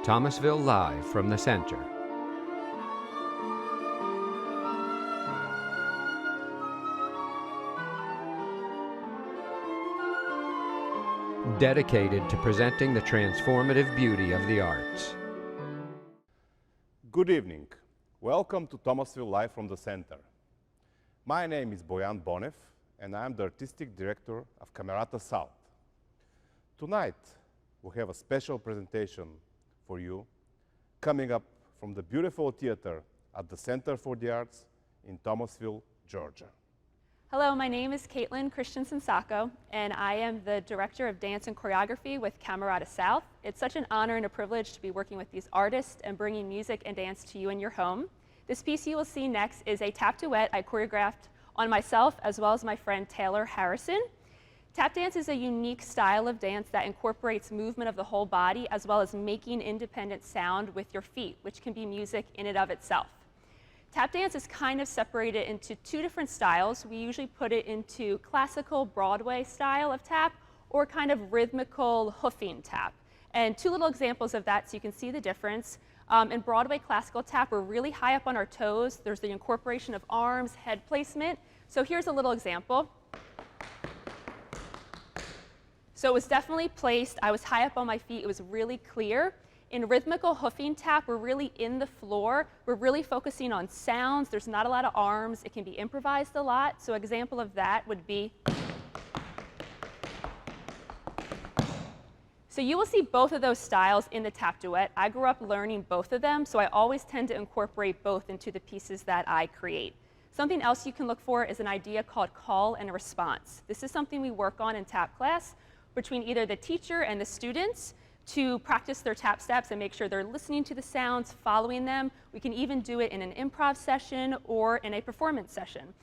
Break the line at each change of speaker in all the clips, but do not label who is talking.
Thomasville Live from the Center. Dedicated to presenting the transformative beauty of the arts.
Good evening. Welcome to Thomasville Live from the Center. My name is Bojan Bonev, and I am the Artistic Director of Camerata South. Tonight, we have a special presentation for you coming up from the beautiful theater at the Center for the Arts in Thomasville, Georgia.
Hello, my name is Caitlin Christensen-Sacco, and I am the Director of Dance and Choreography with Camerata South. It's such an honor and a privilege to be working with these artists and bringing music and dance to you in your home. This piece you will see next is a tap duet I choreographed on myself as well as my friend Taylor Harrison. Tap dance is a unique style of dance that incorporates movement of the whole body as well as making independent sound with your feet, which can be music in and of itself. Tap dance is kind of separated into two different styles. We usually put it into classical Broadway style of tap or kind of rhythmical hoofing tap. And two little examples of that so you can see the difference. In Broadway classical tap, we're really high up on our toes. There's the incorporation of arms, head placement. So here's a little example. So it was definitely placed. I was high up on my feet. It was really clear. In rhythmical hoofing tap, we're really in the floor. We're really focusing on sounds. There's not a lot of arms. It can be improvised a lot. So an example of that would be. So you will see both of those styles in the tap duet. I grew up learning both of them, so I always tend to incorporate both into the pieces that I create. Something else you can look for is an idea called call and response. This is something we work on in tap class between either the teacher and the students to practice their tap steps and make sure they're listening to the sounds, following them. We can even do it in an improv session or in a performance session.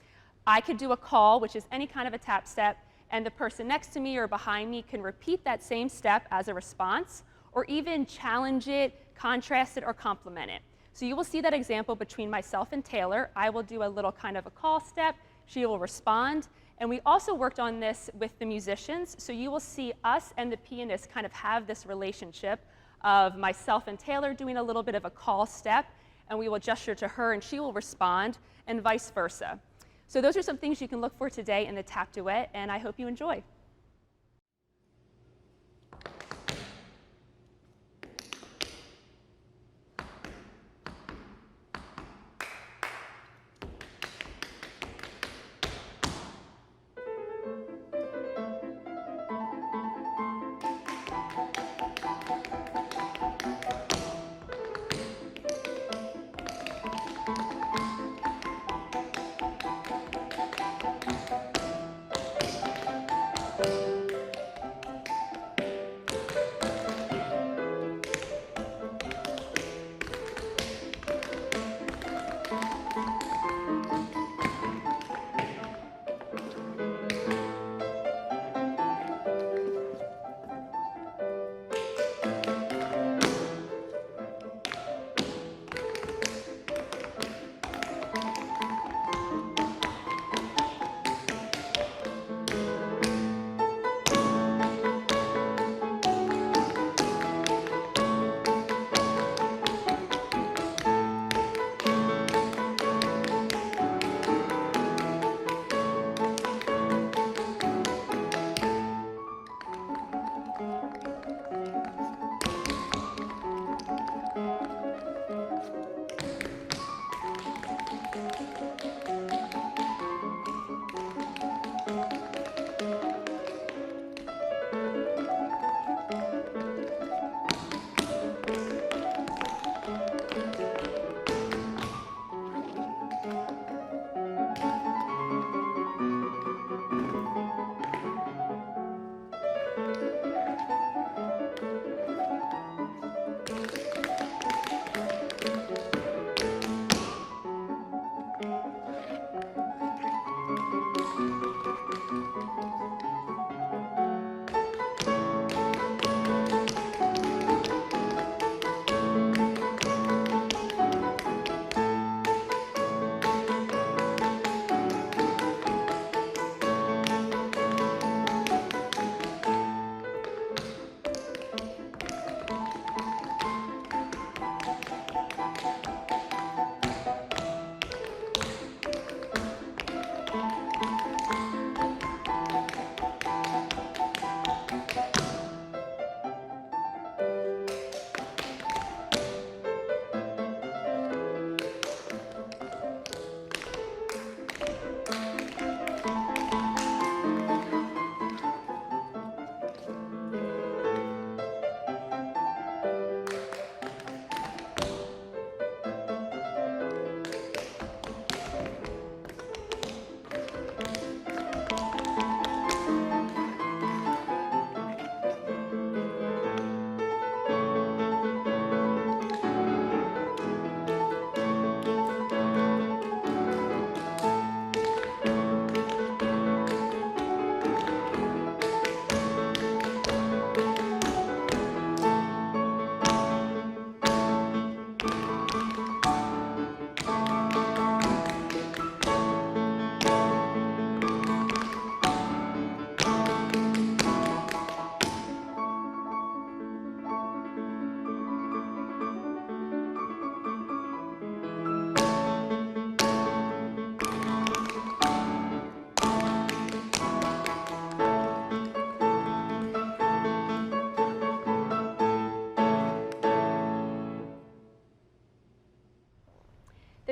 I could do a call, which is any kind of a tap step, and the person next to me or behind me can repeat that same step as a response, or even challenge it, contrast it, or complement it. So you will see that example between myself and Taylor. I will do a little kind of a call step. She will respond. And we also worked on this with the musicians. So you will see us and the pianist kind of have this relationship of myself and Taylor doing a little bit of a call step, and we will gesture to her and she will respond, and vice versa. So those are some things you can look for today in the tap duet, and I hope you enjoy.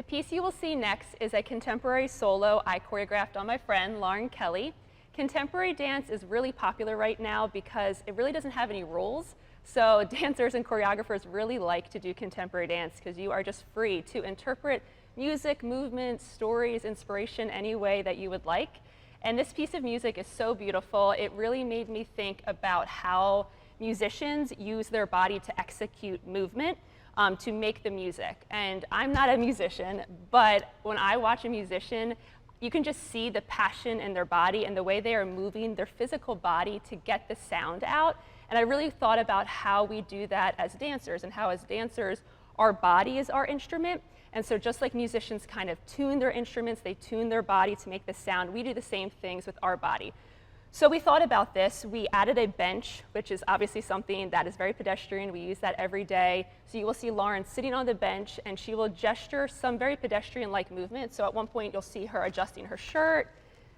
The piece you will see next is a contemporary solo I choreographed on my friend, Lauren Kelly. Contemporary dance is really popular right now because it really doesn't have any rules. So dancers and choreographers really like to do contemporary dance because you are just free to interpret music, movement, stories, inspiration any way that you would like. And this piece of music is so beautiful. It really made me think about how musicians use their body to execute movement to make the music. And I'm not a musician, but when I watch a musician, you can just see the passion in their body and the way they are moving their physical body to get the sound out. And I really thought about how we do that as dancers, and how as dancers, our body is our instrument. And so just like musicians kind of tune their instruments, they tune their body to make the sound, we do the same things with our body. So we thought about this. We added a bench, which is obviously something that is very pedestrian. We use that every day. So you will see Lauren sitting on the bench, and she will gesture some very pedestrian-like movements. So at one point, you'll see her adjusting her shirt.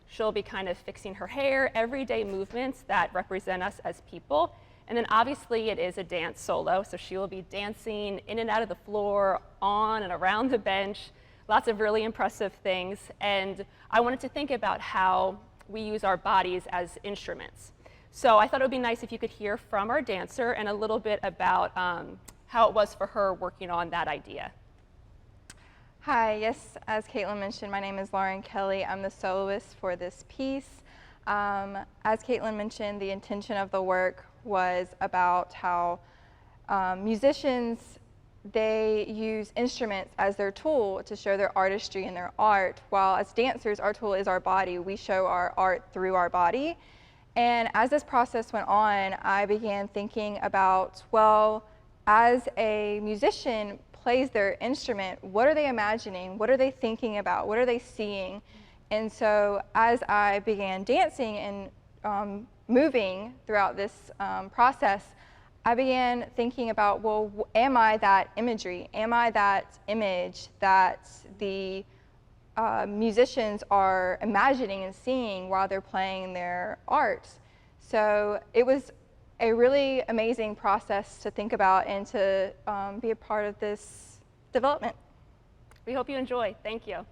She'll be kind of fixing her hair, everyday movements that represent us as people. And then obviously it is a dance solo, so she will be dancing in and out of the floor, on and around the bench, lots of really impressive things. And I wanted to think about how we use our bodies as instruments. So I thought it would be nice if you could hear from our dancer and a little bit about how it was for her working on that idea.
Hi, yes, as Caitlin mentioned, my name is Lauren Kelly. I'm the soloist for this piece. As Caitlin mentioned, the intention of the work was about how musicians, they use instruments as their tool to show their artistry and their art, while as dancers, our tool is our body. We show our art through our body. And as this process went on, I began thinking about, well, as a musician plays their instrument, what are they imagining? What are they thinking about? What are they seeing? And so as I began dancing and moving throughout this process, I began thinking about, well, am I that imagery? Am I that image that the musicians are imagining and seeing while they're playing their art? So it was a really amazing process to think about and to be a part of this development.
We hope you enjoy. Thank you.